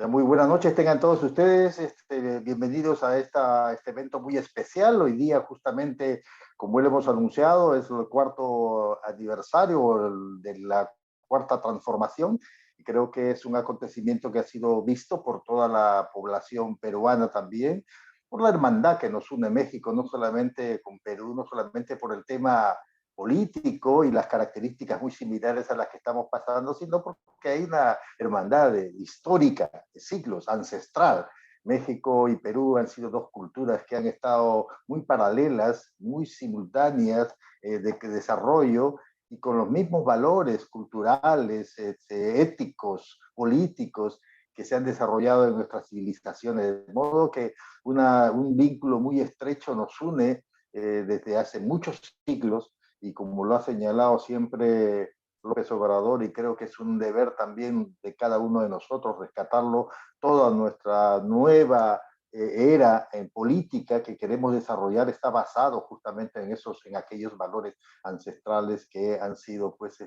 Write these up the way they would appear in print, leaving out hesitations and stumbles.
Muy buenas noches, tengan todos ustedes. Bienvenidos a este evento muy especial. Hoy día, justamente, como lo hemos anunciado, es el cuarto aniversario de la cuarta transformación. Y creo que es un acontecimiento que ha sido visto por toda la población peruana también, por la hermandad que nos une México, no solamente con Perú, no solamente por el tema político y las características muy similares a las que estamos pasando, sino porque hay una hermandad histórica, de siglos, ancestral. México y Perú han sido dos culturas que han estado muy paralelas, muy simultáneas de desarrollo y con los mismos valores culturales, éticos, políticos que se han desarrollado en nuestras civilizaciones. De modo que un vínculo muy estrecho nos une desde hace muchos siglos y como lo ha señalado siempre López Obrador, y creo que es un deber también de cada uno de nosotros rescatarlo, toda nuestra nueva era en política que queremos desarrollar está basado justamente en aquellos valores ancestrales que han sido pues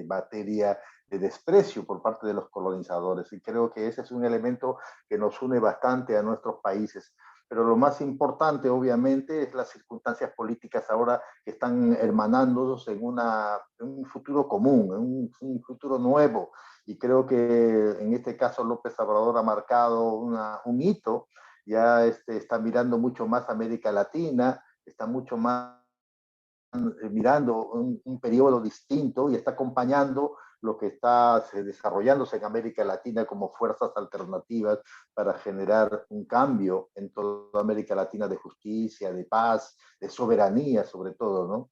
materia de desprecio por parte de los colonizadores, y creo que ese es un elemento que nos une bastante a nuestros países. Pero lo más importante, obviamente, es las circunstancias políticas ahora que están hermanándonos en un futuro común, en un futuro nuevo. Y creo que en este caso López Obrador ha marcado un hito, ya está mirando mucho más a América Latina, está mucho más mirando un periodo distinto y está acompañando lo que está desarrollándose en América Latina como fuerzas alternativas para generar un cambio en toda América Latina de justicia, de paz, de soberanía sobre todo, ¿no?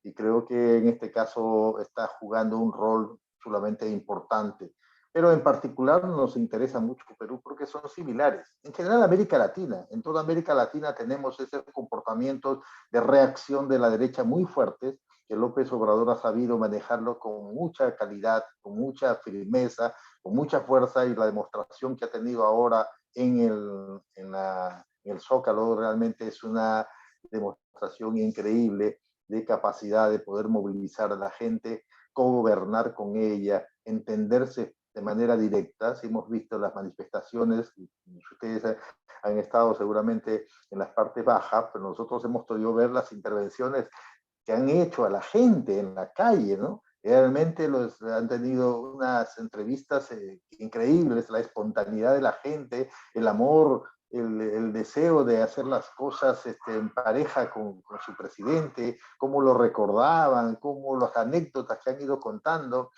Y creo que en este caso está jugando un rol solamente importante. Pero en particular nos interesa mucho Perú porque son similares. En general América Latina, en toda América Latina tenemos ese comportamiento de reacción de la derecha muy fuertes, que López Obrador ha sabido manejarlo con mucha calidad, con mucha firmeza, con mucha fuerza, y la demostración que ha tenido ahora en el Zócalo realmente es una demostración increíble de capacidad de poder movilizar a la gente, gobernar con ella, entenderse de manera directa. Si hemos visto las manifestaciones, ustedes han estado seguramente en las partes bajas, pero nosotros hemos podido ver las intervenciones que han hecho a la gente en la calle, ¿no? Realmente han tenido unas entrevistas increíbles, la espontaneidad de la gente, el amor, el deseo de hacer las cosas en pareja con su presidente, cómo lo recordaban, cómo las anécdotas que han ido contando.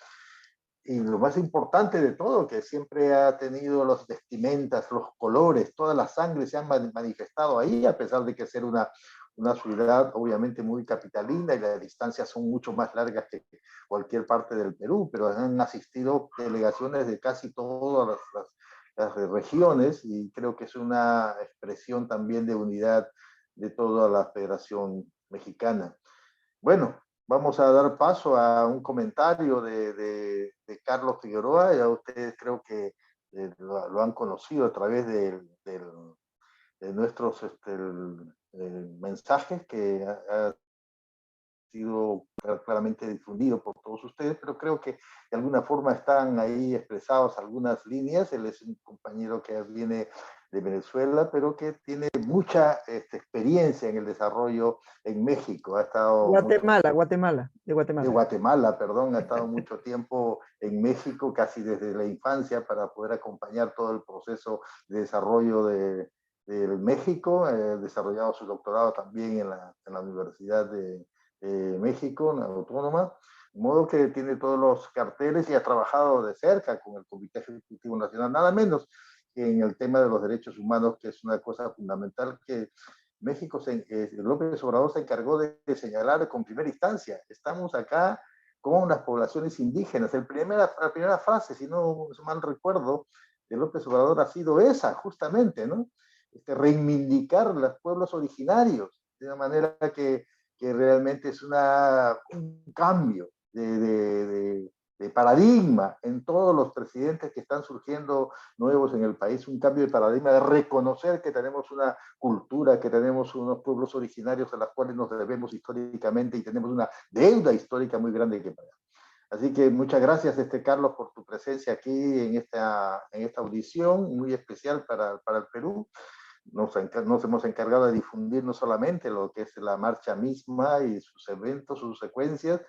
Y lo más importante de todo, que siempre ha tenido los vestimentas, los colores, toda la sangre se han manifestado ahí, a pesar de que ser una ciudad obviamente muy capitalina y las distancias son mucho más largas que cualquier parte del Perú, pero han asistido delegaciones de casi todas las regiones, y creo que es una expresión también de unidad de toda la Federación Mexicana. Bueno, vamos a dar paso a un comentario de Carlos Figueroa. Ya ustedes creo que lo han conocido a través de nuestros mensajes que ha sido claramente difundido por todos ustedes, pero creo que de alguna forma están ahí expresados algunas líneas. Él es un compañero que viene de Venezuela, pero que tiene mucha experiencia en el desarrollo en México. Ha estado mucho Guatemala, Guatemala, de de Guatemala. Guatemala, perdón, ha estado mucho tiempo en México, casi desde la infancia, para poder acompañar todo el proceso de desarrollo de México. Desarrollado su doctorado también en la Universidad de México, en la Autónoma, de modo que tiene todos los carteles y ha trabajado de cerca con el Comité Ejecutivo Nacional, nada menos que en el tema de los derechos humanos, que es una cosa fundamental que México, López Obrador se encargó de señalar con primera instancia. Estamos acá con las poblaciones indígenas. La primera frase, si no mal recuerdo, de López Obrador ha sido esa, justamente, ¿no? Reivindicar los pueblos originarios, de una manera que realmente es un cambio de paradigma en todos los presidentes que están surgiendo nuevos en el país, un cambio de paradigma, de reconocer que tenemos una cultura, que tenemos unos pueblos originarios a los cuales nos debemos históricamente y tenemos una deuda histórica muy grande que pagar. Así que muchas gracias, Carlos, por tu presencia aquí en esta audición muy especial para el Perú. Nos hemos encargado de difundir no solamente lo que es la marcha misma y sus eventos, sus secuencias,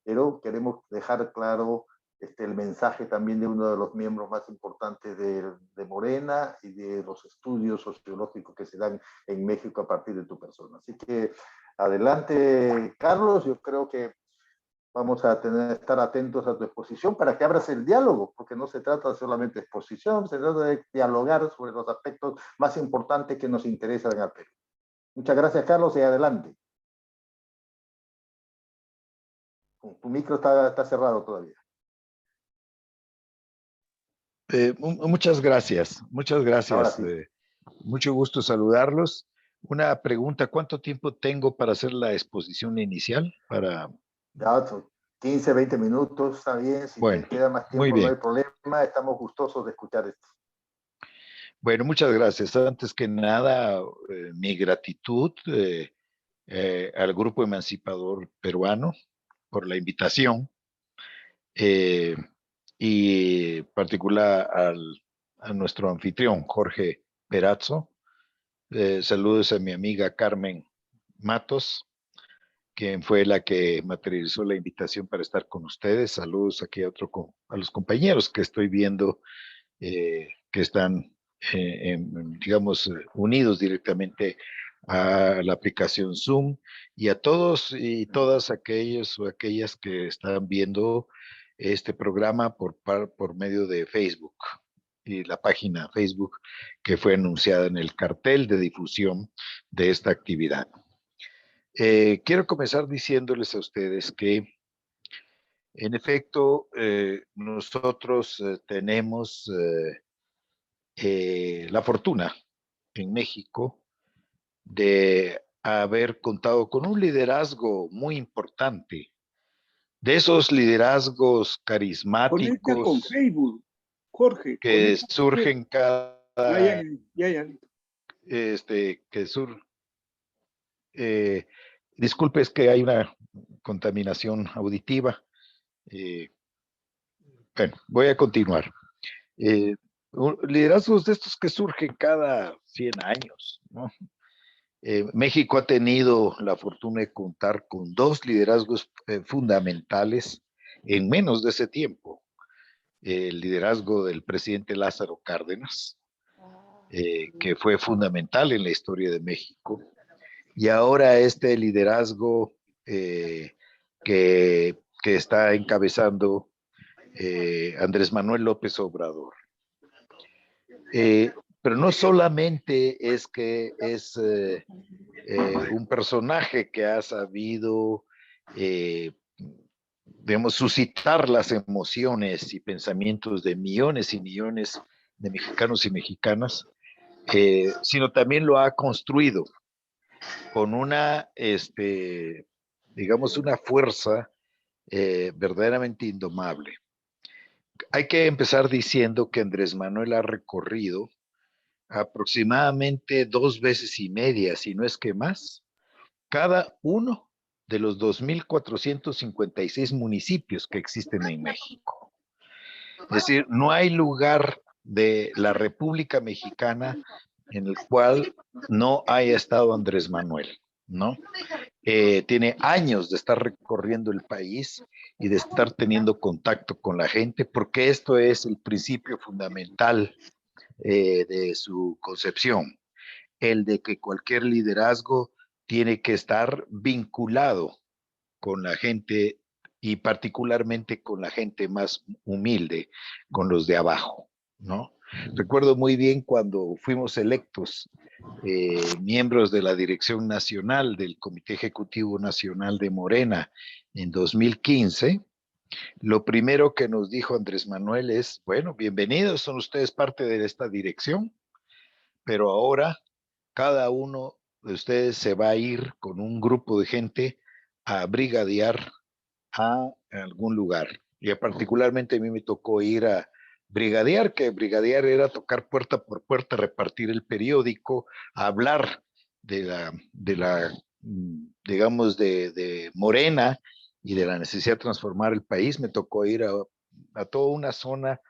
pero queremos dejar claro el mensaje también de uno de los miembros más importantes de Morena y de los estudios sociológicos que se dan en México a partir de tu persona. Así que adelante, Carlos, yo creo que vamos a estar atentos a tu exposición para que abras el diálogo, porque no se trata solamente de exposición, se trata de dialogar sobre los aspectos más importantes que nos interesan al Perú. Muchas gracias, Carlos, y adelante. Tu micro está cerrado todavía. Muchas gracias, muchas gracias. Sí. Mucho gusto saludarlos. Una pregunta, ¿cuánto tiempo tengo para hacer la exposición inicial? Ya, 15, 20 minutos, está bien. Si bueno, te queda más tiempo, no hay problema. Estamos gustosos de escuchar esto. Bueno, muchas gracias. Antes que nada, mi gratitud al Grupo Emancipador Peruano por la invitación y en particular a nuestro anfitrión, Jorge Perazzo. Saludos a mi amiga Carmen Matos, quien fue la que materializó la invitación para estar con ustedes. Saludos aquí a los compañeros que estoy viendo que están, digamos, unidos directamente a la aplicación Zoom, y a todos y todas aquellos o aquellas que están viendo este programa por medio de Facebook y la página Facebook que fue anunciada en el cartel de difusión de esta actividad. Quiero comenzar diciéndoles a ustedes que, en efecto, nosotros tenemos la fortuna en México de haber contado con un liderazgo muy importante, de esos liderazgos carismáticos. Conecta con Facebook, Jorge. Que surgen cada... Ya. Disculpe, es que hay una contaminación auditiva. Bueno, voy a continuar. Liderazgos de estos que surgen cada 100 años, ¿no? México ha tenido la fortuna de contar con dos liderazgos fundamentales en menos de ese tiempo. El liderazgo del presidente Lázaro Cárdenas, que fue fundamental en la historia de México, y ahora este liderazgo que está encabezando Andrés Manuel López Obrador. Pero no solamente es que es un personaje que ha sabido, digamos, suscitar las emociones y pensamientos de millones y millones de mexicanos y mexicanas, sino también lo ha construido con una, digamos, una fuerza verdaderamente indomable. Hay que empezar diciendo que Andrés Manuel ha recorrido aproximadamente 2 veces y media, si no es que más, cada uno de los 2,456 municipios que existen en México. Es decir, no hay lugar de la República Mexicana en el cual no haya estado Andrés Manuel, ¿no? Tiene años de estar recorriendo el país y de estar teniendo contacto con la gente, porque esto es el principio fundamental de su concepción, el de que cualquier liderazgo tiene que estar vinculado con la gente y particularmente con la gente más humilde, con los de abajo, ¿no? Recuerdo muy bien cuando fuimos electos miembros de la Dirección Nacional del Comité Ejecutivo Nacional de Morena en 2015, lo primero que nos dijo Andrés Manuel es, bueno, bienvenidos, son ustedes parte de esta dirección, pero ahora cada uno de ustedes se va a ir con un grupo de gente a brigadear a algún lugar. Y particularmente a mí me tocó ir a brigadear, que brigadear era tocar puerta por puerta, repartir el periódico, hablar de la digamos, de Morena y de la necesidad de transformar el país, me tocó ir a toda una zona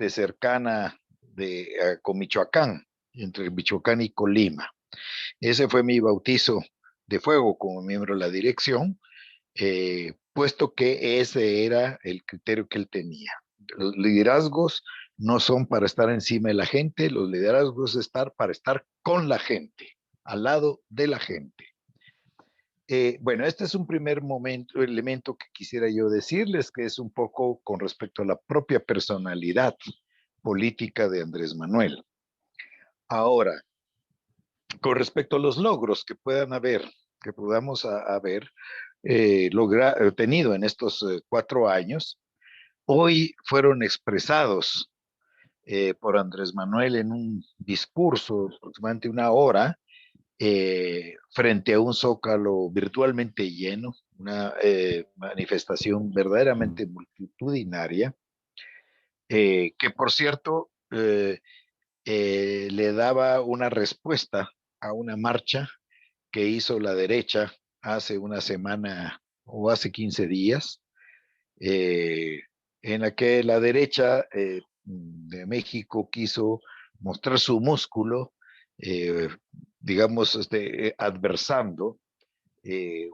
cercana con Michoacán, entre Michoacán y Colima. Ese fue mi bautizo de fuego como miembro de la dirección, puesto que ese era el criterio que él tenía. Los liderazgos no son para estar encima de la gente, los liderazgos es para estar con la gente, al lado de la gente. Bueno, este es un primer elemento que quisiera yo decirles, que es un poco con respecto a la propia personalidad política de Andrés Manuel. Ahora, con respecto a los logros que puedan haber, que podamos haber tenido en estos 4 años, hoy fueron expresados por Andrés Manuel en un discurso de aproximadamente 1 hora, frente a un zócalo virtualmente lleno, una manifestación verdaderamente multitudinaria, que por cierto le daba una respuesta a una marcha que hizo la derecha hace una semana o hace 15 días, en la que la derecha de México quiso mostrar su músculo, digamos, adversando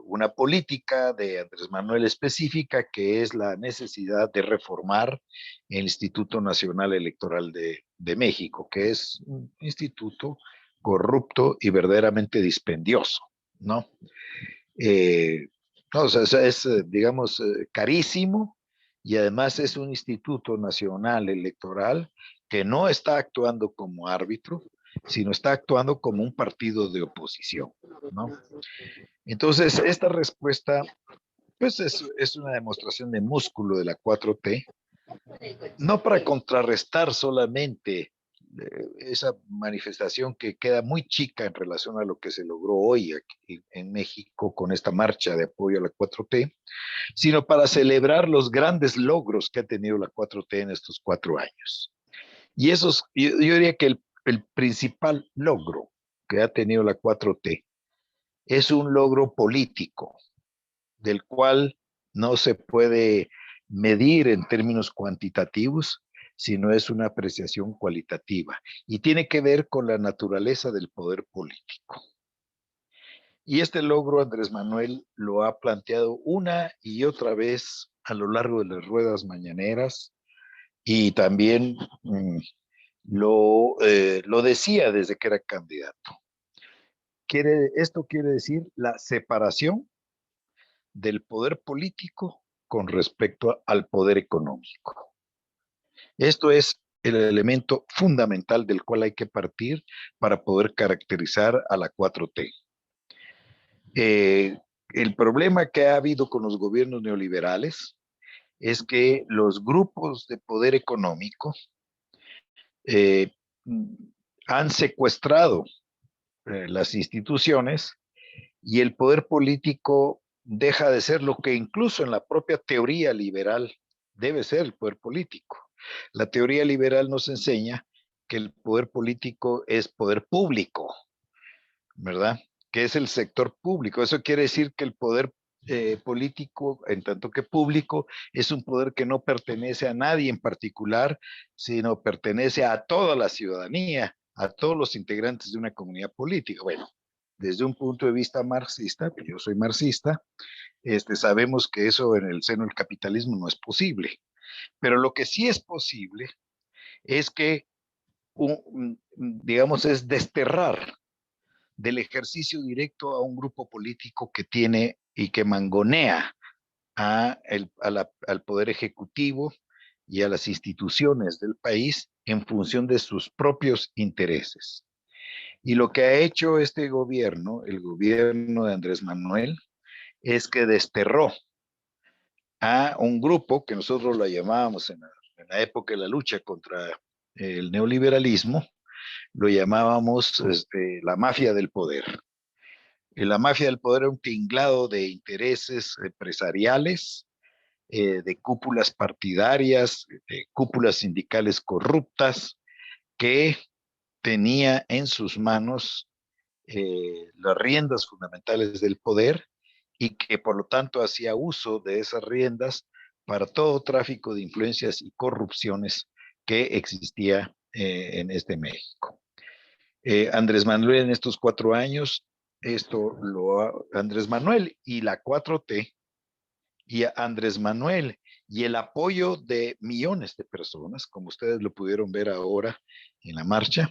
una política de Andrés Manuel específica, que es la necesidad de reformar el Instituto Nacional Electoral de México, que es un instituto corrupto y verdaderamente dispendioso, ¿no? No, o sea, es, digamos, carísimo, y además es un Instituto Nacional Electoral que no está actuando como árbitro, sino está actuando como un partido de oposición, ¿no? Entonces, esta respuesta, pues es una demostración de músculo de la 4T, no para contrarrestar solamente esa manifestación que queda muy chica en relación a lo que se logró hoy aquí en México con esta marcha de apoyo a la 4T, sino para celebrar los grandes logros que ha tenido la 4T en estos 4 años. Y esos, yo diría que el principal logro que ha tenido la 4T es un logro político, del cual no se puede medir en términos cuantitativos, sino es una apreciación cualitativa, y tiene que ver con la naturaleza del poder político. Y este logro Andrés Manuel lo ha planteado una y otra vez a lo largo de las ruedas mañaneras, y también lo decía desde que era candidato. Esto quiere decir la separación del poder político con respecto al poder económico. Esto es el elemento fundamental del cual hay que partir para poder caracterizar a la 4T. El problema que ha habido con los gobiernos neoliberales es que los grupos de poder económico eh, han secuestrado las instituciones, y el poder político deja de ser lo que incluso en la propia teoría liberal debe ser el poder político. La teoría liberal nos enseña que el poder político es poder público, ¿verdad? Que es el sector público. Eso quiere decir que el poder político, en tanto que público, es un poder que no pertenece a nadie en particular, sino pertenece a toda la ciudadanía, a todos los integrantes de una comunidad política. Bueno, desde un punto de vista marxista, yo soy marxista, sabemos que eso en el seno del capitalismo no es posible. Pero lo que sí es posible es que, digamos, es desterrar del ejercicio directo a un grupo político que tiene y que mangonea al poder ejecutivo y a las instituciones del país en función de sus propios intereses. Y lo que ha hecho este gobierno, el gobierno de Andrés Manuel, es que desterró a un grupo que nosotros lo llamábamos en la época de la lucha contra el neoliberalismo, lo llamábamos la mafia del poder. La mafia del poder era un tinglado de intereses empresariales, de cúpulas partidarias, de cúpulas sindicales corruptas, que tenía en sus manos las riendas fundamentales del poder, y que por lo tanto hacía uso de esas riendas para todo tráfico de influencias y corrupciones que existía en este México. Andrés Manuel en estos 4 años, Andrés Manuel y la 4T, y Andrés Manuel y el apoyo de millones de personas, como ustedes lo pudieron ver ahora en la marcha,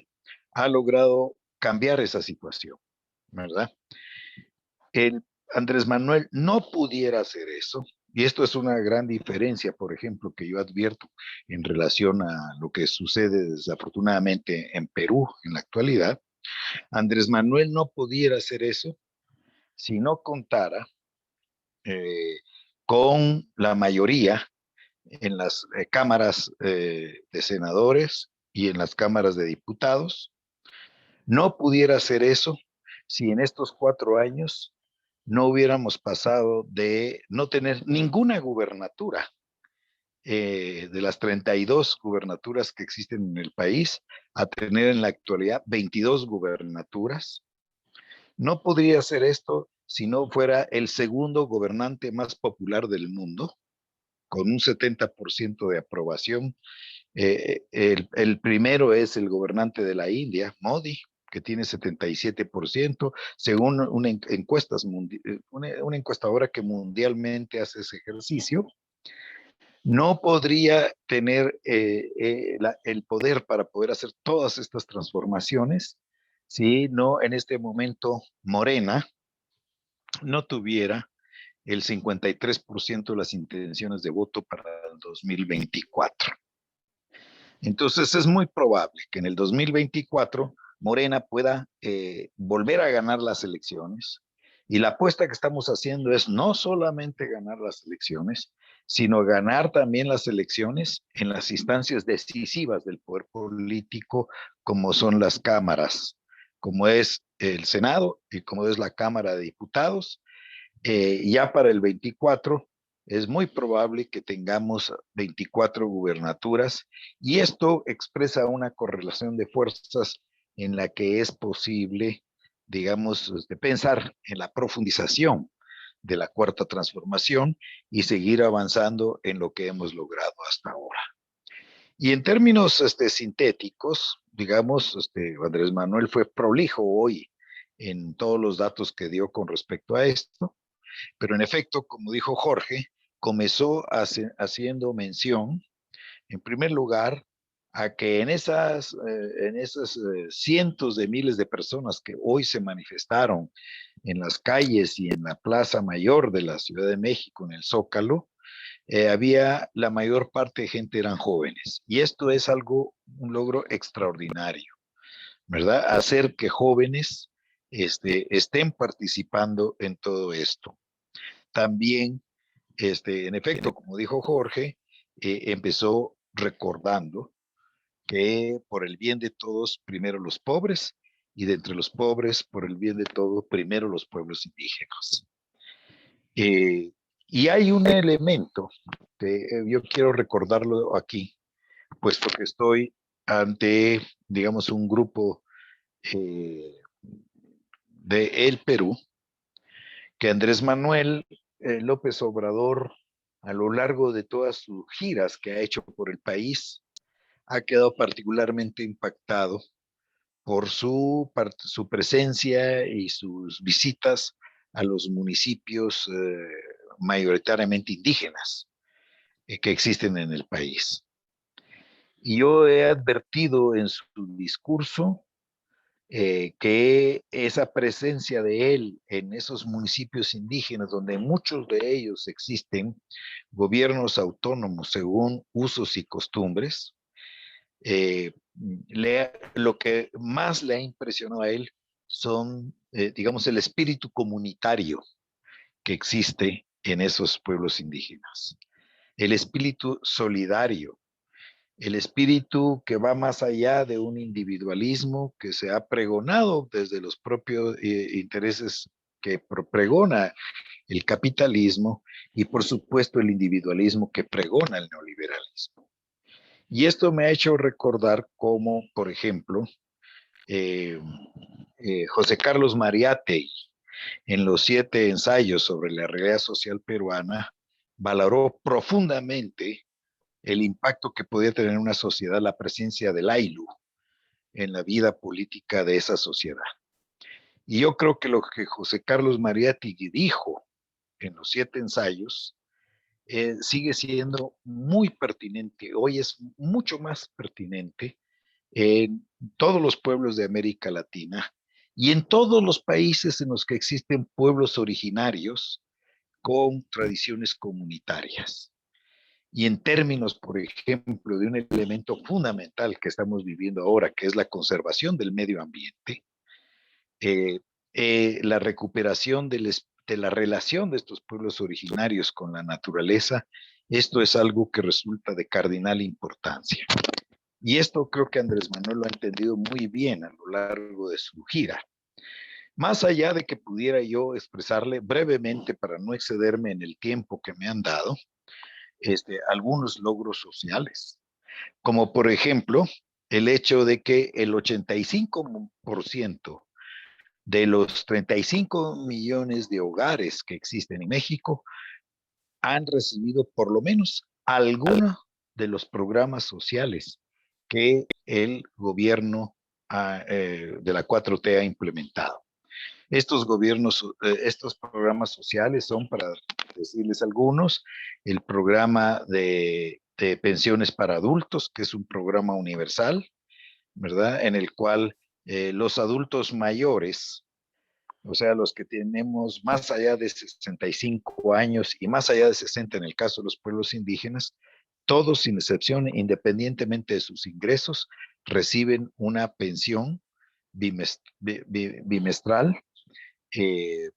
ha logrado cambiar esa situación, ¿verdad? El Andrés Manuel no pudiera hacer eso, y esto es una gran diferencia, por ejemplo, que yo advierto en relación a lo que sucede desafortunadamente en Perú en la actualidad. Andrés Manuel no pudiera hacer eso si no contara eh, con la mayoría en las cámaras de senadores y en las cámaras de diputados. No pudiera hacer eso si en estos 4 años no hubiéramos pasado de no tener ninguna gubernatura de las 32 gubernaturas que existen en el país a tener en la actualidad 22 gubernaturas. No podría hacer esto si no fuera el segundo gobernante más popular del mundo, con un 70% de aprobación. El primero es el gobernante de la India, Modi, que tiene 77%, según una encuestadora que mundialmente hace ese ejercicio. No podría tener el poder para poder hacer todas estas transformaciones si no en este momento Morena no tuviera el 53% de las intenciones de voto para el 2024. Entonces es muy probable que en el 2024 Morena pueda volver a ganar las elecciones, y la apuesta que estamos haciendo es no solamente ganar las elecciones, sino ganar también las elecciones en las instancias decisivas del poder político, como son las cámaras, como es el Senado y como es la Cámara de Diputados. Ya para el 24 es muy probable que tengamos 24 gubernaturas, y esto expresa una correlación de fuerzas en la que es posible, digamos, pensar en la profundización de la cuarta transformación y seguir avanzando en lo que hemos logrado hasta ahora. Y en términos sintéticos, digamos, Andrés Manuel fue prolijo hoy en todos los datos que dio con respecto a esto. Pero en efecto, como dijo Jorge, comenzó haciendo mención, en primer lugar, a que en esas cientos de miles de personas que hoy se manifestaron en las calles y en la Plaza Mayor de la Ciudad de México, en el Zócalo, había la mayor parte de gente eran jóvenes. Y esto es un logro extraordinario, ¿verdad? Hacer que jóvenes estén participando en todo esto. También, en efecto, como dijo Jorge, empezó recordando que por el bien de todos, primero los pobres, y de entre los pobres, por el bien de todos, primero los pueblos indígenas. Y hay un elemento que yo quiero recordarlo aquí, puesto que estoy ante, digamos, un grupo de El Perú, que Andrés Manuel López Obrador, a lo largo de todas sus giras que ha hecho por el país, ha quedado particularmente impactado por su presencia y sus visitas a los municipios mayoritariamente indígenas que existen en el país. Y yo he advertido en su discurso que esa presencia de él en esos municipios indígenas, donde muchos de ellos existen gobiernos autónomos según usos y costumbres, lo que más le ha impresionado a él son, digamos, el espíritu comunitario que existe en esos pueblos indígenas, el espíritu solidario, el espíritu que va más allá de un individualismo que se ha pregonado desde los propios intereses que pregona el capitalismo, y por supuesto el individualismo que pregona el neoliberalismo. Y esto me ha hecho recordar cómo, por ejemplo, José Carlos Mariátegui, en los 7 ensayos sobre la realidad social peruana, valoró profundamente el impacto que podía tener en una sociedad la presencia del AILU en la vida política de esa sociedad. Y yo creo que lo que José Carlos Mariátegui dijo en los 7 ensayos sigue siendo muy pertinente, hoy es mucho más pertinente en todos los pueblos de América Latina y en todos los países en los que existen pueblos originarios con tradiciones comunitarias. Y en términos, por ejemplo, de un elemento fundamental que estamos viviendo ahora, que es la conservación del medio ambiente, la recuperación de la relación de estos pueblos originarios con la naturaleza, esto es algo que resulta de cardinal importancia. Y esto creo que Andrés Manuel lo ha entendido muy bien a lo largo de su gira. Más allá de que pudiera yo expresarle brevemente, para no excederme en el tiempo que me han dado, algunos logros sociales, como por ejemplo el hecho de que el 85% de los 35 millones de hogares que existen en México han recibido por lo menos alguno de los programas sociales que el gobierno de la 4T ha implementado. Estos programas sociales son, para decirles algunos, el programa de pensiones para adultos, que es un programa universal, ¿verdad? En el cual los adultos mayores, o sea, los que tenemos más allá de 65 años y más allá de 60 en el caso de los pueblos indígenas, todos sin excepción, independientemente de sus ingresos, reciben una pensión bimestral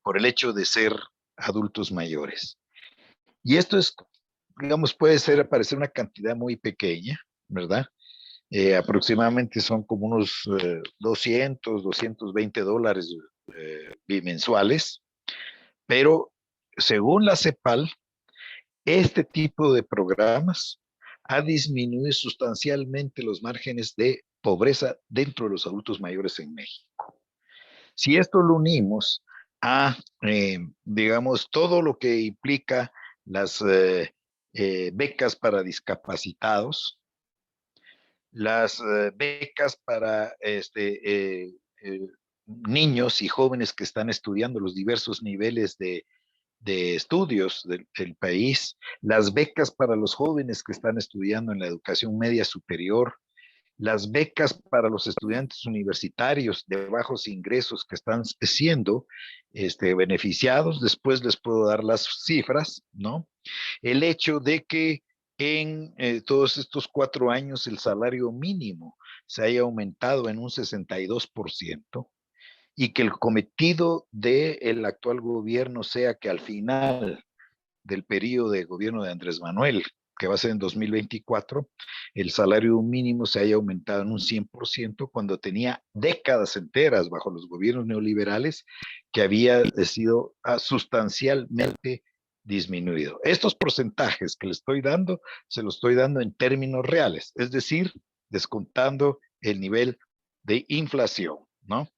por el hecho de ser adultos mayores. Y esto es, digamos, puede parecer una cantidad muy pequeña, ¿verdad? Aproximadamente son como unos $220 bimensuales, pero según la CEPAL, este tipo de programas ha disminuido sustancialmente los márgenes de pobreza dentro de los adultos mayores en México. Si esto lo unimos a, digamos, todo lo que implica las becas para discapacitados, las becas para niños y jóvenes que están estudiando los diversos niveles de estudios del país, las becas para los jóvenes que están estudiando en la educación media superior, las becas para los estudiantes universitarios de bajos ingresos que están siendo beneficiados. Después les puedo dar las cifras, ¿no? El hecho de que en todos estos 4 años el salario mínimo se haya aumentado en un 62% y que el cometido del actual gobierno sea que al final del periodo de gobierno de Andrés Manuel, que va a ser en 2024, el salario mínimo se haya aumentado en un 100% cuando tenía décadas enteras bajo los gobiernos neoliberales que había sido sustancialmente disminuido. Estos porcentajes que le estoy dando, se los estoy dando en términos reales, es decir, descontando el nivel de inflación, ¿no?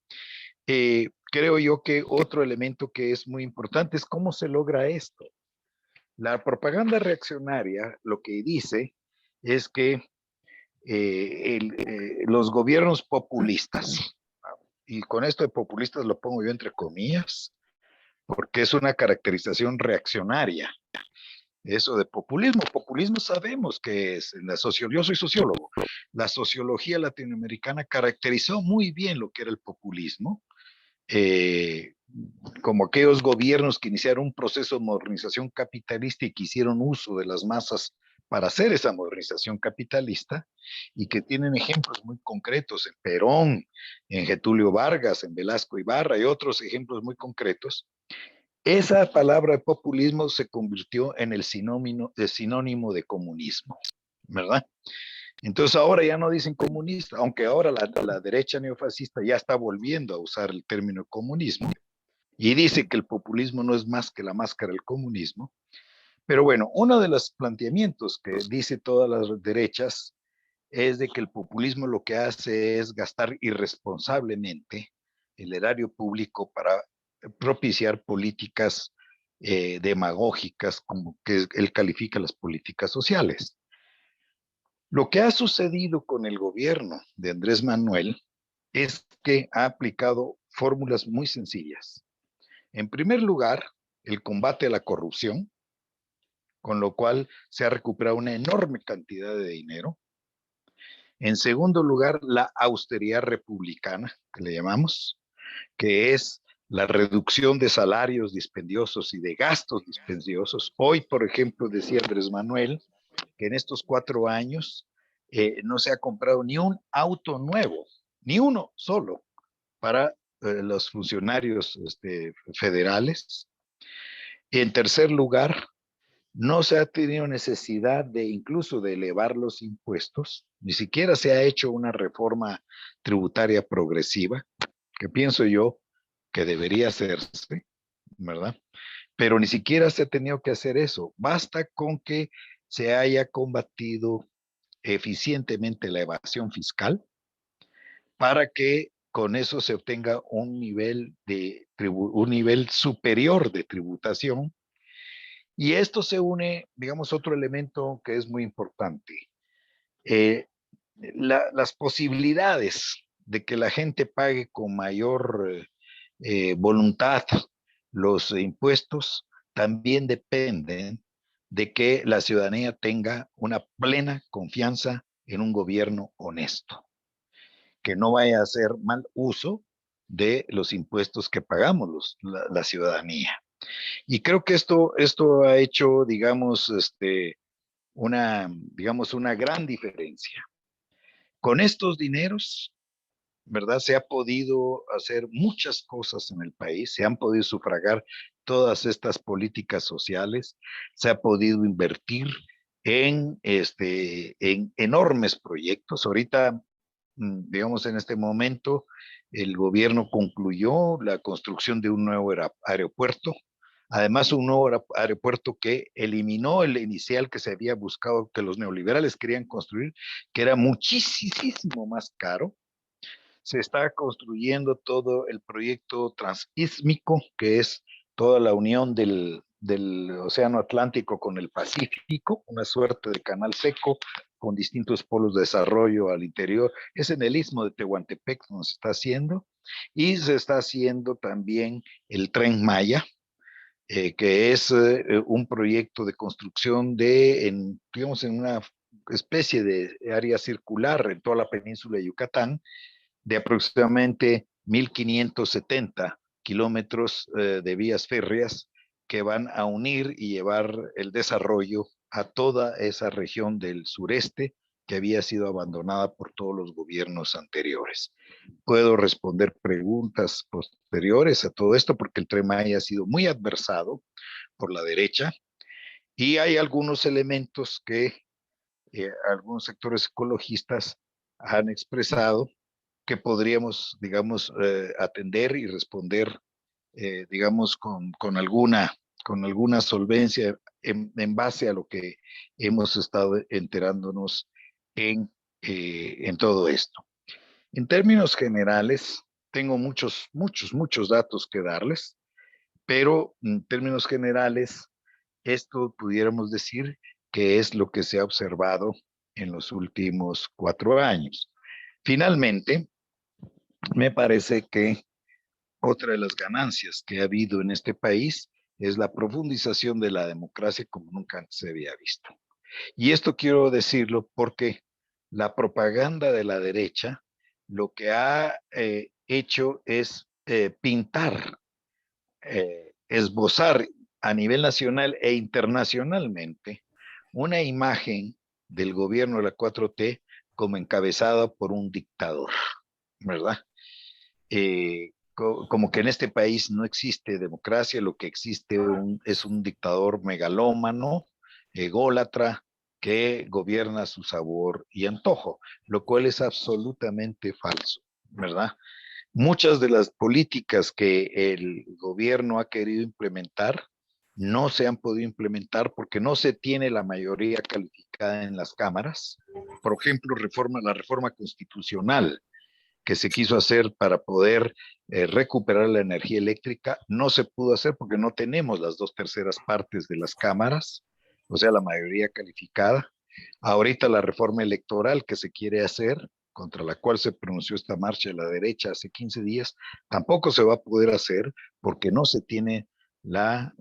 Creo yo que otro elemento que es muy importante es cómo se logra esto. La propaganda reaccionaria lo que dice es que los gobiernos populistas, y con esto de populistas lo pongo yo entre comillas, porque es una caracterización reaccionaria. Eso de populismo, populismo sabemos que es, yo soy sociólogo, la sociología latinoamericana caracterizó muy bien lo que era el populismo, como aquellos gobiernos que iniciaron un proceso de modernización capitalista y que hicieron uso de las masas para hacer esa modernización capitalista y que tienen ejemplos muy concretos en Perón, en Getulio Vargas, en Velasco Ibarra y otros ejemplos muy concretos. Esa palabra de populismo se convirtió en el sinónimo de comunismo, ¿verdad? Entonces ahora ya no dicen comunista, aunque ahora la derecha neofascista ya está volviendo a usar el término comunismo y dice que el populismo no es más que la máscara del comunismo. Pero bueno, uno de los planteamientos que dice todas las derechas es de que el populismo lo que hace es gastar irresponsablemente el erario público para propiciar políticas demagógicas, como que él califica las políticas sociales. Lo que ha sucedido con el gobierno de Andrés Manuel es que ha aplicado fórmulas muy sencillas. En primer lugar, el combate a la corrupción, con lo cual se ha recuperado una enorme cantidad de dinero. En segundo lugar, la austeridad republicana, que le llamamos, que es la reducción de salarios dispendiosos y de gastos dispendiosos. Hoy, por ejemplo, decía Andrés Manuel que en estos 4 años no se ha comprado ni un auto nuevo, ni uno solo, para los funcionarios federales. En tercer lugar, no se ha tenido necesidad de incluso de elevar los impuestos, ni siquiera se ha hecho una reforma tributaria progresiva, que pienso yo que debería hacerse, ¿verdad? Pero ni siquiera se ha tenido que hacer eso. Basta con que se haya combatido eficientemente la evasión fiscal para que con eso se obtenga un nivel superior de tributación. Y esto se une, digamos, otro elemento que es muy importante. Eh, las posibilidades de que la gente pague con mayor voluntad los impuestos también dependen de que la ciudadanía tenga una plena confianza en un gobierno honesto, que no vaya a hacer mal uso de los impuestos que pagamos la ciudadanía. Y creo que esto ha hecho, digamos, una gran diferencia. Con estos dineros, ¿verdad? Se ha podido hacer muchas cosas en el país, se han podido sufragar todas estas políticas sociales, se ha podido invertir en enormes proyectos. Ahorita, digamos, en este momento, el gobierno concluyó la construcción de un nuevo aeropuerto. Además, un nuevo aeropuerto que eliminó el inicial que se había buscado, que los neoliberales querían construir, que era muchísimo más caro. Se está construyendo todo el proyecto transísmico, que es toda la unión del Océano Atlántico con el Pacífico, una suerte de canal seco con distintos polos de desarrollo al interior. Es en el istmo de Tehuantepec donde se está haciendo, y se está haciendo también el Tren Maya, que es un proyecto de construcción digamos, en una especie de área circular en toda la península de Yucatán, de aproximadamente 1.570 kilómetros de vías férreas que van a unir y llevar el desarrollo a toda esa región del sureste que había sido abandonada por todos los gobiernos anteriores. Puedo responder preguntas posteriores a todo esto porque el Tren Maya ha sido muy adversado por la derecha y hay algunos elementos que algunos sectores ecologistas han expresado que podríamos, digamos, atender y responder, digamos, con alguna solvencia en base a lo que hemos estado enterándonos en todo esto. En términos generales, tengo muchos datos que darles, pero en términos generales, esto pudiéramos decir que es lo que se ha observado en los últimos 4 años. Finalmente, me parece que otra de las ganancias que ha habido en este país es la profundización de la democracia como nunca antes se había visto. Y esto quiero decirlo porque la propaganda de la derecha lo que ha hecho es pintar, esbozar a nivel nacional e internacionalmente una imagen del gobierno de la 4T como encabezada por un dictador, ¿verdad? Como que en este país no existe democracia, lo que existe es un dictador megalómano, ególatra, que gobierna a su sabor y antojo, lo cual es absolutamente falso, ¿verdad? Muchas de las políticas que el gobierno ha querido implementar no se han podido implementar porque no se tiene la mayoría calificada en las cámaras. Por ejemplo, la reforma constitucional que se quiso hacer para poder recuperar la energía eléctrica, no se pudo hacer porque no tenemos las 2/3 de las cámaras, o sea, la mayoría calificada. Ahorita la reforma electoral que se quiere hacer, contra la cual se pronunció esta marcha de la derecha hace 15 días, tampoco se va a poder hacer porque no se tiene la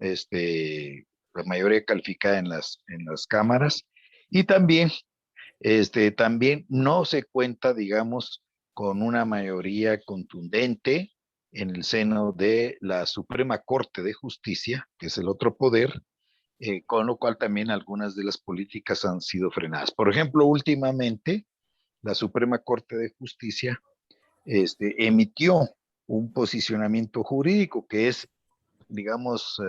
mayoría calificada en las cámaras. Y también no se cuenta, digamos, con una mayoría contundente en el seno de la Suprema Corte de Justicia, que es el otro poder, con lo cual también algunas de las políticas han sido frenadas. Por ejemplo, últimamente, la Suprema Corte de Justicia emitió un posicionamiento jurídico que es, digamos,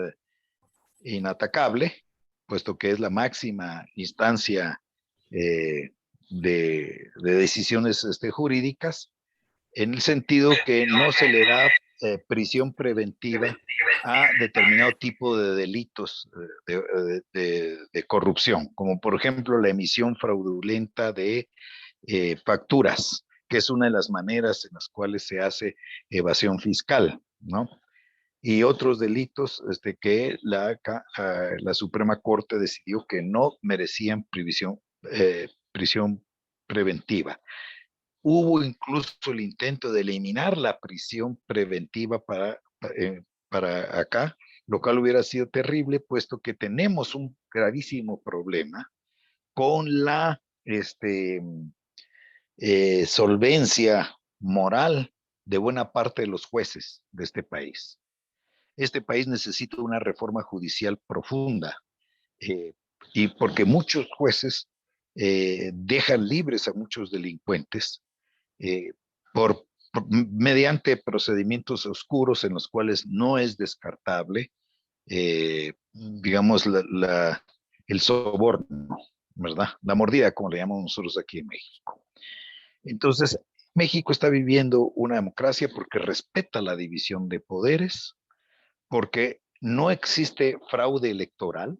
inatacable, puesto que es la máxima instancia de decisiones jurídicas, en el sentido que no se le da prisión preventiva a determinado tipo de delitos de corrupción, como por ejemplo la emisión fraudulenta de facturas, que es una de las maneras en las cuales se hace evasión fiscal, ¿no? Y otros delitos que la Suprema Corte decidió que no merecían prisión preventiva. Hubo incluso el intento de eliminar la prisión preventiva para acá, lo cual hubiera sido terrible, puesto que tenemos un gravísimo problema con la solvencia moral de buena parte de los jueces de este país. Este país necesita una reforma judicial profunda, eh, y porque muchos jueces dejan libres a muchos delincuentes eh, mediante procedimientos oscuros en los cuales no es descartable, digamos, el soborno, ¿verdad? La mordida, como le llamamos nosotros aquí en México. Entonces, México está viviendo una democracia porque respeta la división de poderes, porque no existe fraude electoral.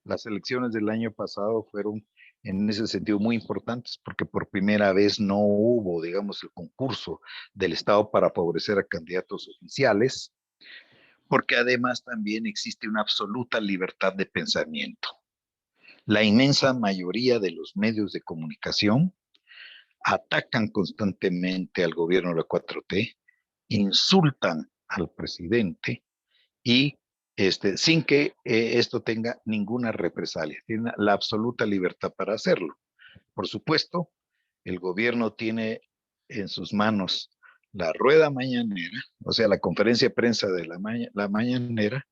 Las elecciones del año pasado fueron en ese sentido muy importantes porque por primera vez no hubo, digamos, el concurso del Estado para favorecer a candidatos oficiales, porque además también existe una absoluta libertad de pensamiento. La inmensa mayoría de los medios de comunicación atacan constantemente al gobierno de la 4T, insultan al presidente y sin que esto tenga ninguna represalia. Tiene la absoluta libertad para hacerlo. Por supuesto, el gobierno tiene en sus manos la rueda mañanera, o sea, la conferencia de prensa de la mañanera,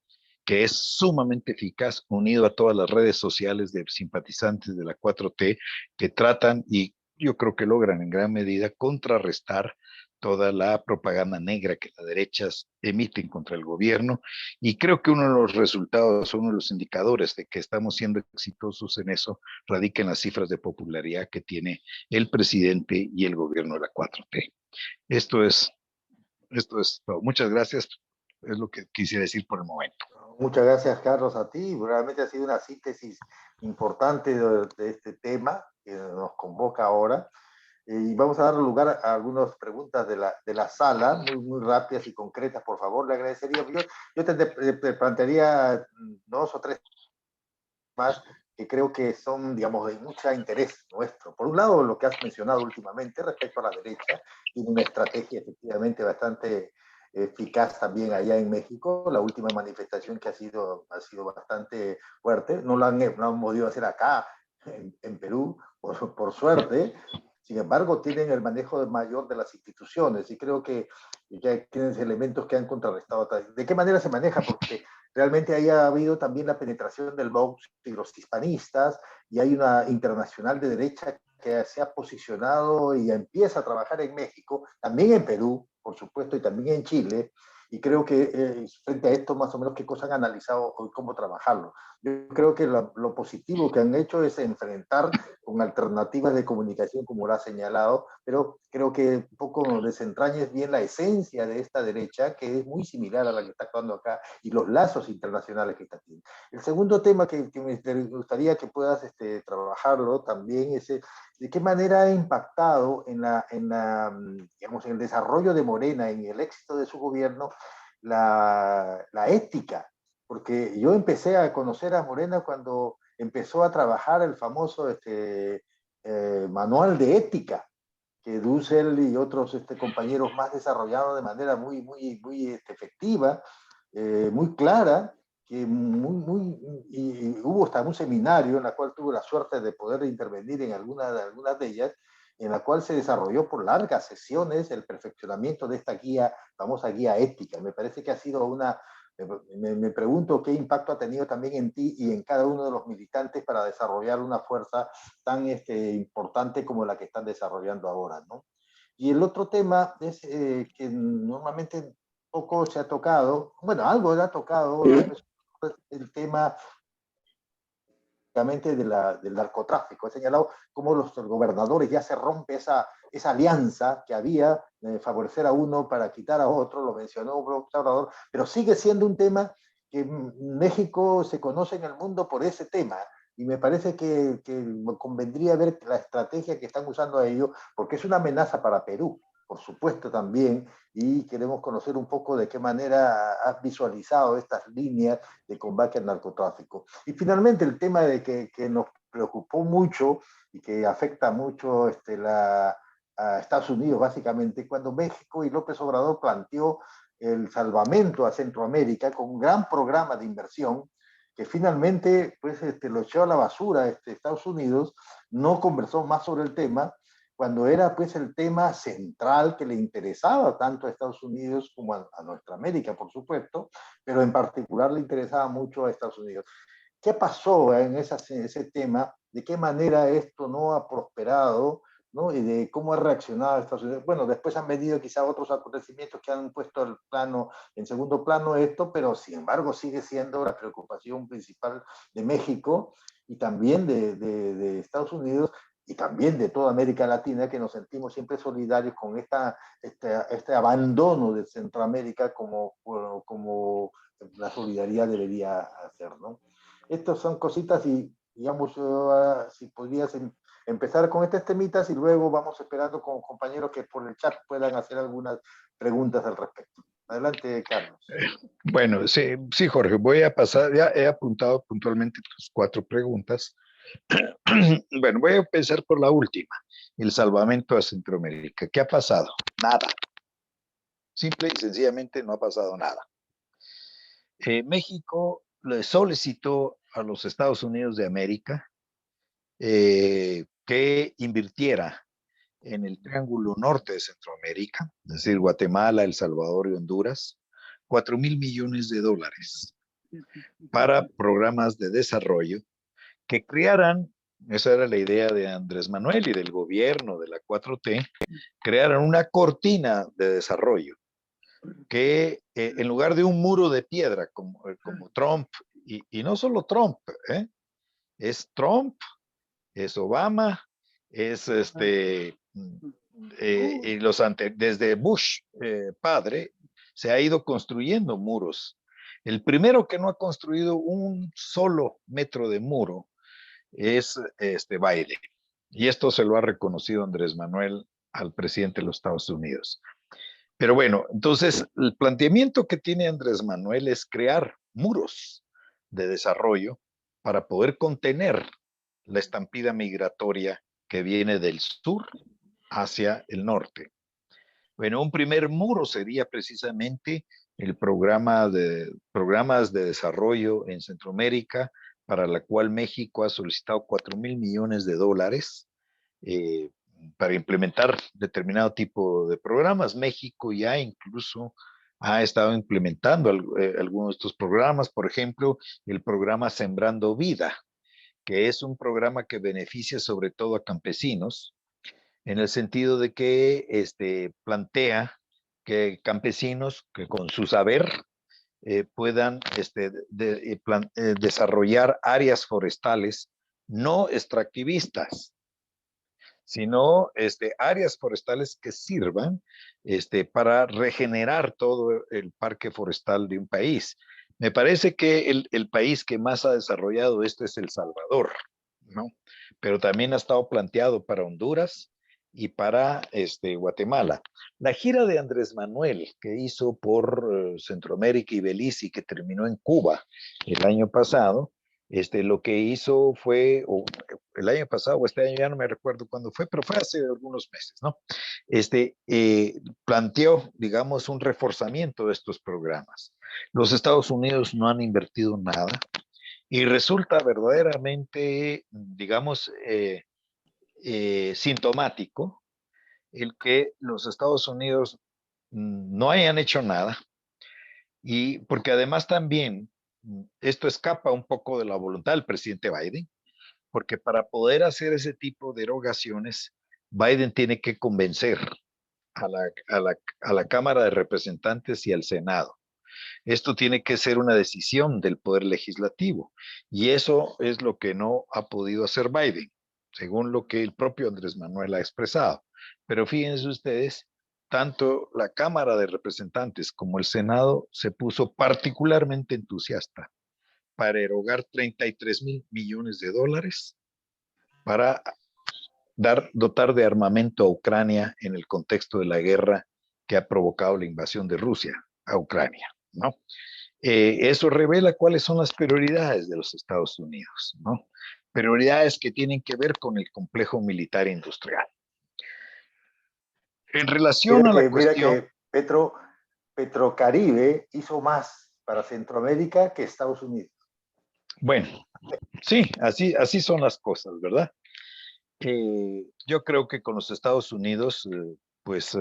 que es sumamente eficaz, unido a todas las redes sociales de simpatizantes de la 4T, que tratan y yo creo que logran en gran medida contrarrestar toda la propaganda negra que las derechas emiten contra el gobierno. Y creo que uno de los resultados, uno de los indicadores de que estamos siendo exitosos en eso, radica en las cifras de popularidad que tiene el presidente y el gobierno de la 4T. Esto es todo. Muchas gracias. Es lo que quisiera decir por el momento. Muchas gracias, Carlos, a ti. Realmente ha sido una síntesis importante de este tema que nos convoca ahora. Y vamos a dar lugar a algunas preguntas de la sala, muy rápidas y concretas, por favor. Le agradecería. Yo te plantearía 2 o 3 más que creo que son, digamos, de mucho interés nuestro. Por un lado, lo que has mencionado últimamente respecto a la derecha, y una estrategia efectivamente bastante eficaz también allá en México. La última manifestación que ha sido bastante fuerte, no lo han podido hacer acá en Perú, por suerte. Sin embargo, tienen el manejo mayor de las instituciones y creo que ya tienen elementos que han contrarrestado. ¿De qué manera se maneja? Porque realmente haya habido también la penetración del Vox y los hispanistas, y hay una internacional de derecha que se ha posicionado y empieza a trabajar en México, también en Perú, por supuesto, y también en Chile, y creo que frente a esto más o menos qué cosas han analizado y cómo trabajarlo. Yo creo que lo positivo que han hecho es enfrentar con alternativas de comunicación, como lo ha señalado, pero creo que un poco desentraña bien la esencia de esta derecha, que es muy similar a la que está actuando acá, y los lazos internacionales que está teniendo. El segundo tema que me gustaría que puedas trabajarlo también es de qué manera ha impactado digamos, en el desarrollo de Morena, en el éxito de su gobierno, la ética. Porque yo empecé a conocer a Morena cuando empezó a trabajar el famoso manual de ética que Dussel y otros compañeros más desarrollaron de manera muy efectiva, muy clara, y hubo hasta un seminario en el cual tuve la suerte de poder intervenir en algunas de ellas, en la cual se desarrolló por largas sesiones el perfeccionamiento de esta guía, famosa guía ética. Me parece que ha sido me pregunto qué impacto ha tenido también en ti y en cada uno de los militantes para desarrollar una fuerza tan importante como la que están desarrollando ahora, ¿no? Y el otro tema es que normalmente poco se ha tocado, bueno, algo se ha tocado, el tema del narcotráfico. He señalado cómo los gobernadores ya se rompe esa alianza que había de favorecer a uno para quitar a otro, lo mencionó Obrador, pero sigue siendo un tema que México se conoce en el mundo por ese tema. Y me parece que convendría ver la estrategia que están usando a ellos, porque es una amenaza para Perú, por supuesto también, y queremos conocer un poco de qué manera has visualizado estas líneas de combate al narcotráfico. Y finalmente el tema de que nos preocupó mucho y que afecta mucho a Estados Unidos básicamente, cuando México y López Obrador planteó el salvamento a Centroamérica con un gran programa de inversión que finalmente pues, lo echó a la basura Estados Unidos, no conversó más sobre el tema, cuando era pues el tema central que le interesaba tanto a Estados Unidos como a nuestra América, por supuesto, pero en particular le interesaba mucho a Estados Unidos. ¿Qué pasó en ese tema? ¿De qué manera esto no ha prosperado? ¿No? Y de cómo ha reaccionado Estados Unidos. Bueno, después han venido quizá otros acontecimientos que han puesto en segundo plano esto, pero sin embargo sigue siendo la preocupación principal de México y también de Estados Unidos y también de toda América Latina, que nos sentimos siempre solidarios con este abandono de Centroamérica como la solidaridad debería hacer, ¿no? Estas son cositas y, digamos, si podrías empezar con estas temitas y luego vamos esperando con compañeros que por el chat puedan hacer algunas preguntas al respecto. Adelante, Carlos. Bueno, sí, sí, Jorge, voy a pasar, ya he apuntado puntualmente tus 4 preguntas. Bueno, voy a empezar por la última, el salvamento a Centroamérica. ¿Qué ha pasado? Nada. Simple y sencillamente no ha pasado nada. México le solicitó a los Estados Unidos de América que invirtiera en el Triángulo Norte de Centroamérica, es decir, Guatemala, El Salvador y Honduras, $4,000 millones para programas de desarrollo que crearan, esa era la idea de Andrés Manuel y del gobierno de la 4T, crearan una cortina de desarrollo que en lugar de un muro de piedra como Trump, y no solo Trump, es Trump, es Obama, es desde Bush padre, se ha ido construyendo muros. El primero que no ha construido un solo metro de muro es Biden. Y esto se lo ha reconocido Andrés Manuel al presidente de los Estados Unidos. Pero bueno, entonces el planteamiento que tiene Andrés Manuel es crear muros de desarrollo para poder contener la estampida migratoria que viene del sur hacia el norte. Bueno, un primer muro sería precisamente el programas de desarrollo en Centroamérica, para la cual México ha solicitado $4,000 millones para implementar determinado tipo de programas. México ya incluso ha estado implementando algunos de estos programas, por ejemplo, el programa Sembrando Vida, que es un programa que beneficia sobre todo a campesinos, en el sentido de que plantea que campesinos que con su saber puedan desarrollar áreas forestales no extractivistas, sino áreas forestales que sirvan para regenerar todo el parque forestal de un país. Me parece que el país que más ha desarrollado esto es El Salvador, ¿no? Pero también ha estado planteado para Honduras y para Guatemala. La gira de Andrés Manuel que hizo por Centroamérica y Belice y que terminó en Cuba el año pasado, lo que hizo fue, o el año pasado o este año, ya no me recuerdo cuándo fue, pero fue hace algunos meses, ¿no? Planteó, digamos, un reforzamiento de estos programas. Los Estados Unidos no han invertido nada y resulta verdaderamente, digamos, sintomático el que los Estados Unidos no hayan hecho nada y porque además también esto escapa un poco de la voluntad del presidente Biden, porque para poder hacer ese tipo de erogaciones, Biden tiene que convencer a la Cámara de Representantes y al Senado. Esto tiene que ser una decisión del Poder Legislativo y eso es lo que no ha podido hacer Biden, según lo que el propio Andrés Manuel ha expresado. Pero fíjense ustedes, tanto la Cámara de Representantes como el Senado se puso particularmente entusiasta para erogar 33.000 millones de dólares para dotar de armamento a Ucrania en el contexto de la guerra que ha provocado la invasión de Rusia a Ucrania, ¿no? Eso revela cuáles son las prioridades de los Estados Unidos, ¿no? Prioridades que tienen que ver con el complejo militar industrial. En relación a la Mira cuestión... que Petrocaribe hizo más para Centroamérica que Estados Unidos. Bueno, sí, así son las cosas, ¿verdad? Yo creo que con los Estados Unidos, pues,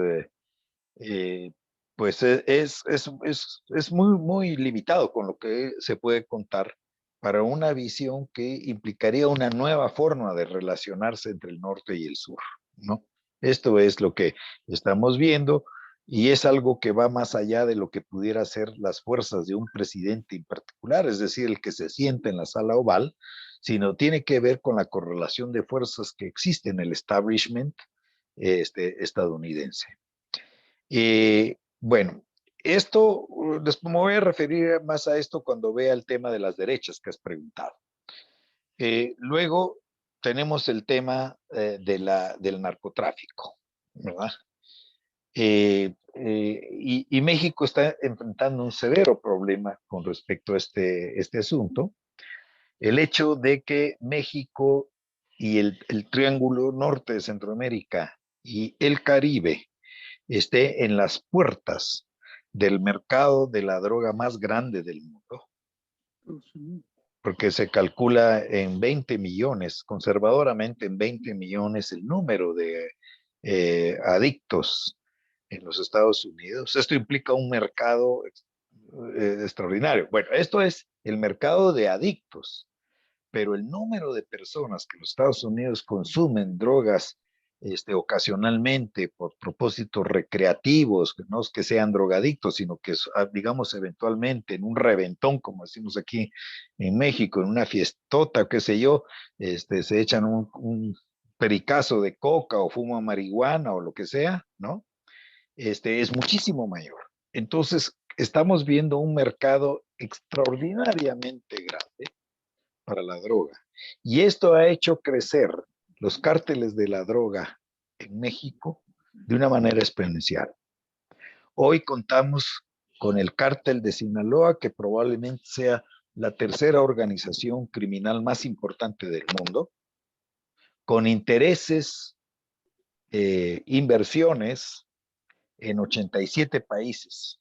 pues es muy, muy limitado con lo que se puede contar para una visión que implicaría una nueva forma de relacionarse entre el norte y el sur, ¿no? Esto es lo que estamos viendo y es algo que va más allá de lo que pudiera ser las fuerzas de un presidente en particular, es decir, el que se sienta en la sala oval, sino tiene que ver con la correlación de fuerzas que existe en el establishment estadounidense. Bueno, esto, después me voy a referir más a esto cuando vea el tema de las derechas que has preguntado. Luego tenemos el tema del narcotráfico, ¿verdad? Y México está enfrentando un severo problema con respecto a este asunto. El hecho de que México y el Triángulo Norte de Centroamérica y el Caribe esté en las puertas del mercado de la droga más grande del mundo, porque se calcula en 20 millones, conservadoramente en 20 millones el número de adictos en los Estados Unidos. Esto implica un mercado extraordinario. Bueno, esto es el mercado de adictos, pero el número de personas que los Estados Unidos consumen drogas ocasionalmente por propósitos recreativos, no es que sean drogadictos, sino que, digamos, eventualmente en un reventón, como decimos aquí en México, en una fiestota, qué sé yo, se echan un pericazo de coca o fuman marihuana o lo que sea, ¿no? Es muchísimo mayor. Entonces, estamos viendo un mercado extraordinariamente grande para la droga. Y esto ha hecho crecer los cárteles de la droga en México de una manera exponencial. Hoy contamos con el cártel de Sinaloa, que probablemente sea la tercera organización criminal más importante del mundo, con intereses, inversiones en 87 países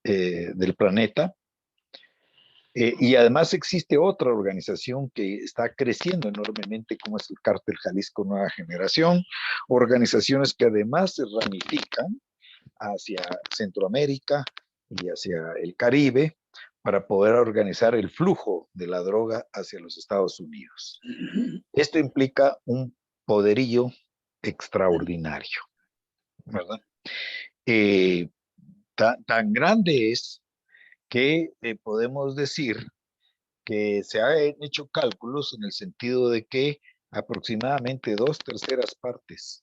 del planeta. Y además existe otra organización que está creciendo enormemente, como es el Cártel Jalisco Nueva Generación, organizaciones que además se ramifican hacia Centroamérica y hacia el Caribe para poder organizar el flujo de la droga hacia los Estados Unidos. Esto implica un poderío extraordinario, ¿verdad? Tan grande es que podemos decir que se han hecho cálculos en el sentido de que aproximadamente 2/3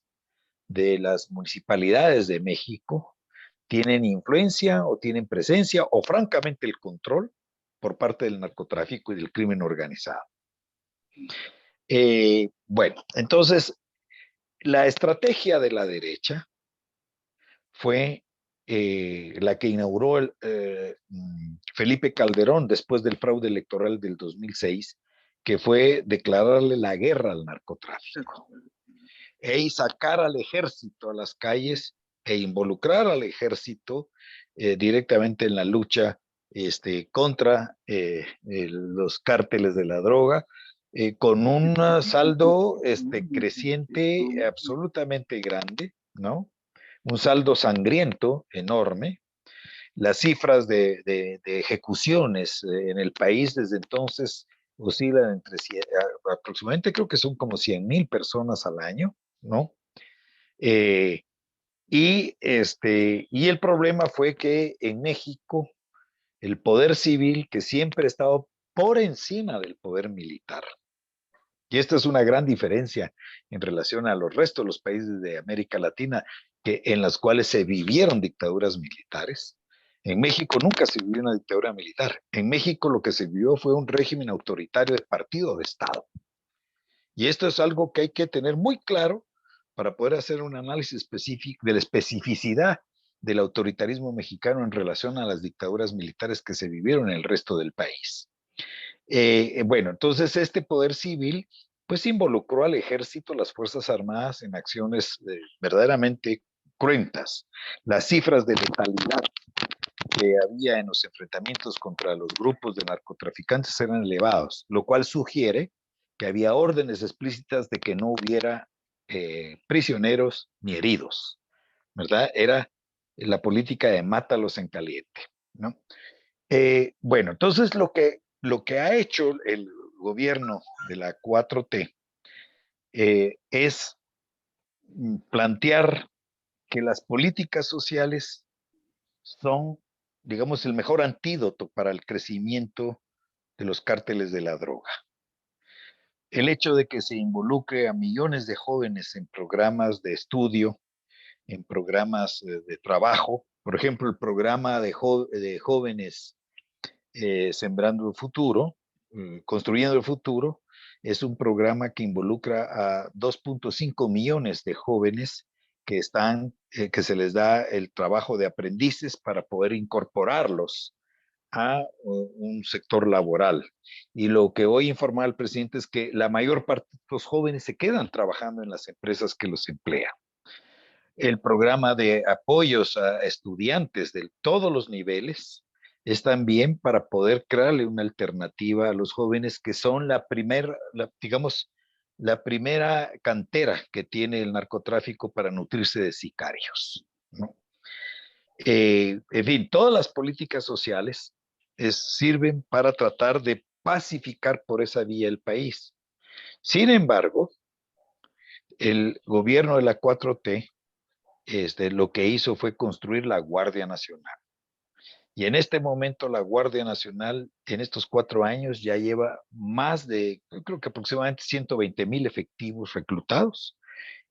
de las municipalidades de México tienen influencia o tienen presencia o francamente el control por parte del narcotráfico y del crimen organizado. Bueno, entonces la estrategia de la derecha fue la que inauguró Felipe Calderón después del fraude electoral del 2006, que fue declararle la guerra al narcotráfico sacar al ejército a las calles e involucrar al ejército directamente en la lucha contra los cárteles de la droga, con un saldo creciente absolutamente grande, ¿no? Un saldo sangriento enorme. Las cifras de ejecuciones en el país desde entonces oscilan entre aproximadamente, creo que son como 100,000 personas al año, ¿no? Eh, y el problema fue que en México el poder civil, que siempre ha estado por encima del poder militar, y esta es una gran diferencia en relación a los restos de los países de América Latina, en las cuales se vivieron dictaduras militares. En México nunca se vivió una dictadura militar. En México lo que se vivió fue un régimen autoritario de partido de Estado. Y esto es algo que hay que tener muy claro para poder hacer un análisis específico de la especificidad del autoritarismo mexicano en relación a las dictaduras militares que se vivieron en el resto del país. Bueno, entonces este poder civil pues involucró al ejército, las Fuerzas Armadas en acciones verdaderamente cruentas. Las cifras de letalidad que había en los enfrentamientos contra los grupos de narcotraficantes eran elevados, lo cual sugiere que había órdenes explícitas de que no hubiera prisioneros ni heridos, ¿verdad? Era la política de mátalos en caliente, ¿no? Bueno, entonces lo que ha hecho el gobierno de la 4T es plantear que las políticas sociales son, digamos, el mejor antídoto para el crecimiento de los cárteles de la droga. El hecho de que se involucre a millones de jóvenes en programas de estudio, en programas de trabajo, por ejemplo, el programa de jóvenes Sembrando el Futuro, Construyendo el Futuro, es un programa que involucra a 2.5 millones de jóvenes que se les da el trabajo de aprendices para poder incorporarlos a un sector laboral. Y lo que hoy informa el presidente es que la mayor parte de los jóvenes se quedan trabajando en las empresas que los emplean. El programa de apoyos a estudiantes de todos los niveles es también para poder crearle una alternativa a los jóvenes que son digamos, la primera cantera que tiene el narcotráfico para nutrirse de sicarios, ¿no? En fin, todas las políticas sociales sirven para tratar de pacificar por esa vía el país. Sin embargo, el gobierno de la 4T lo que hizo fue construir la Guardia Nacional. Y en este momento la Guardia Nacional, en estos 4 años, ya lleva más de, yo creo que aproximadamente 120,000 efectivos reclutados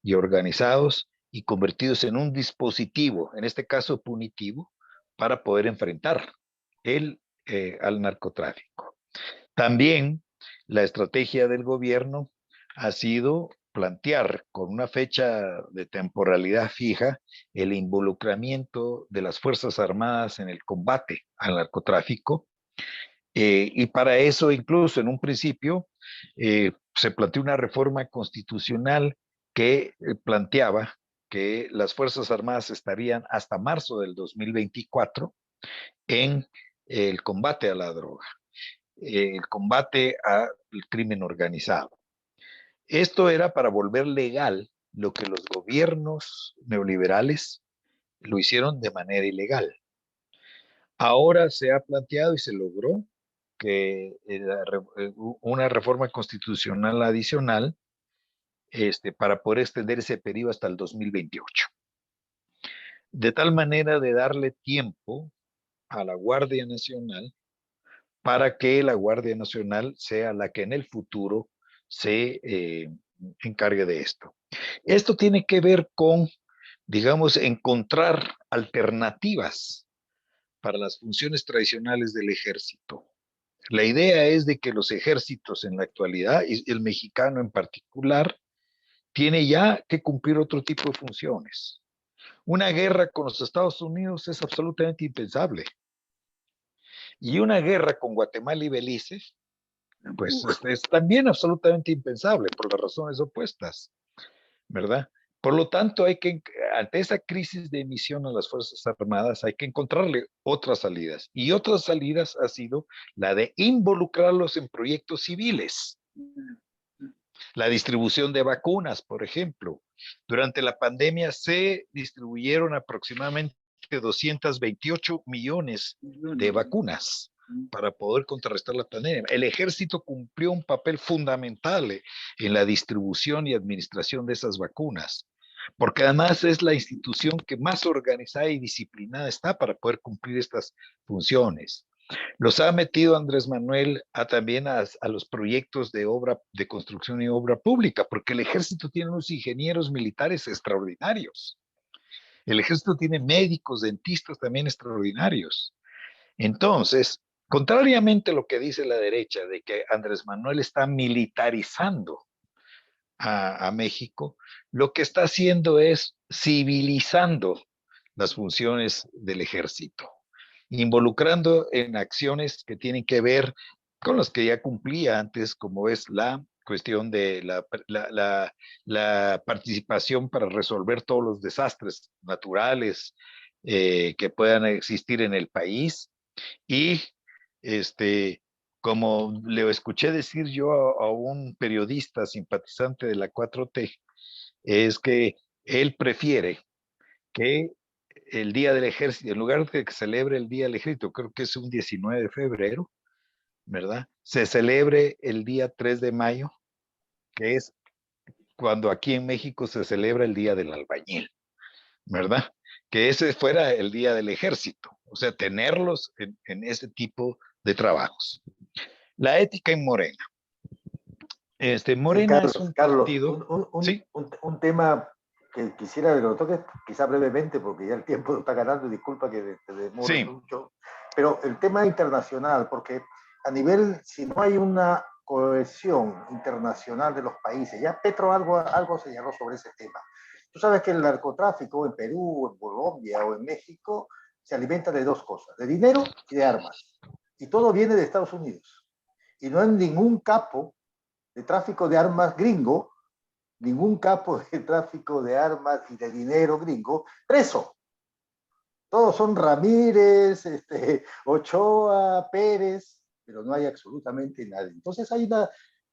y organizados y convertidos en un dispositivo, en este caso punitivo, para poder enfrentar al narcotráfico. También la estrategia del gobierno ha sido plantear con una fecha de temporalidad fija el involucramiento de las Fuerzas Armadas en el combate al narcotráfico. Y para eso, incluso en un principio, se planteó una reforma constitucional que planteaba que las Fuerzas Armadas estarían hasta marzo del 2024 en el combate a la droga, el combate al crimen organizado. Esto era para volver legal lo que los gobiernos neoliberales lo hicieron de manera ilegal. Ahora se ha planteado y se logró que una reforma constitucional adicional para poder extender ese periodo hasta el 2028. De tal manera de darle tiempo a la Guardia Nacional para que la Guardia Nacional sea la que en el futuro se encargue de esto. Esto tiene que ver con, digamos, encontrar alternativas para las funciones tradicionales del ejército. La idea es de que los ejércitos en la actualidad, y el mexicano en particular, tiene ya que cumplir otro tipo de funciones. Una guerra con los Estados Unidos es absolutamente impensable. Y una guerra con Guatemala y Belice, pues es también absolutamente impensable por las razones opuestas, ¿verdad? Por lo tanto, ante esa crisis de emisión a las Fuerzas Armadas, hay que encontrarle otras salidas. Y otras salidas ha sido la de involucrarlos en proyectos civiles. La distribución de vacunas, por ejemplo. Durante la pandemia se distribuyeron aproximadamente 228 millones de vacunas para poder contrarrestar la pandemia. El ejército cumplió un papel fundamental en la distribución y administración de esas vacunas, porque además es la institución que más organizada y disciplinada está para poder cumplir estas funciones. Los ha metido Andrés Manuel también a los proyectos de obra, de construcción y obra pública, porque el ejército tiene unos ingenieros militares extraordinarios. El ejército tiene médicos, dentistas también extraordinarios. Entonces, contrariamente a lo que dice la derecha, de que Andrés Manuel está militarizando a México, lo que está haciendo es civilizando las funciones del ejército, involucrando en acciones que tienen que ver con las que ya cumplía antes, como es la cuestión de la participación para resolver todos los desastres naturales que puedan existir en el país. Y como le escuché decir yo a un periodista simpatizante de la 4T, es que él prefiere que el Día del Ejército, en lugar de que celebre el Día del Ejército, creo que es un 19 de febrero, ¿verdad? Se celebre el día 3 de mayo, que es cuando aquí en México se celebra el Día del Albañil, ¿verdad? Que ese fuera el Día del Ejército, o sea, tenerlos en ese tipo de trabajos. La ética en Morena. Morena es un Carlos, partido, ¿sí? un tema que quisiera que lo toques, quizá brevemente, porque ya el tiempo está ganando, y disculpa que te demore Sí. mucho, pero el tema internacional, porque a nivel, si no hay una cohesión internacional de los países, ya Petro algo señaló sobre ese tema. Tú sabes que el narcotráfico en Perú, en Colombia o en México se alimenta de dos cosas, de dinero y de armas. Y todo viene de Estados Unidos. Y no hay ningún capo de tráfico de armas gringo, ningún capo de tráfico de armas y de dinero gringo, preso. Todos son Ramírez, Ochoa, Pérez, pero no hay absolutamente nadie. Entonces hay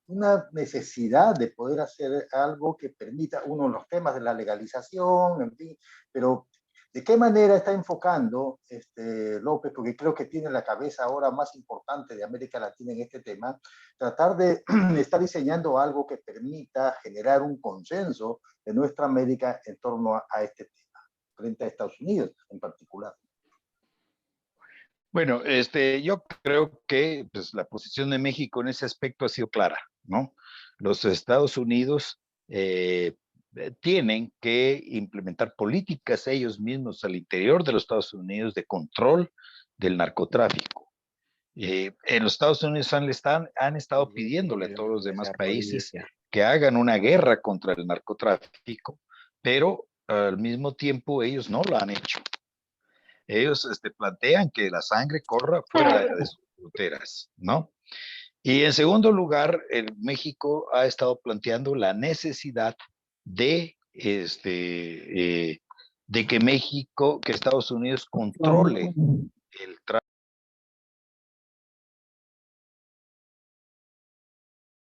una necesidad de poder hacer algo que permita, uno, los temas de la legalización, en fin, pero ¿de qué manera está enfocando López? Porque creo que tiene la cabeza ahora más importante de América Latina en este tema, tratar de estar diseñando algo que permita generar un consenso de nuestra América en torno a este tema, frente a Estados Unidos en particular. Bueno, yo creo que pues, la posición de México en ese aspecto ha sido clara, ¿no? Los Estados Unidos tienen que implementar políticas ellos mismos al interior de los Estados Unidos de control del narcotráfico. En los Estados Unidos han estado pidiéndole a todos los demás países que hagan una guerra contra el narcotráfico, pero al mismo tiempo ellos no lo han hecho. Ellos plantean que la sangre corra fuera de sus fronteras, ¿no? Y en segundo lugar, México ha estado planteando la necesidad de, de que Estados Unidos controle el tráfico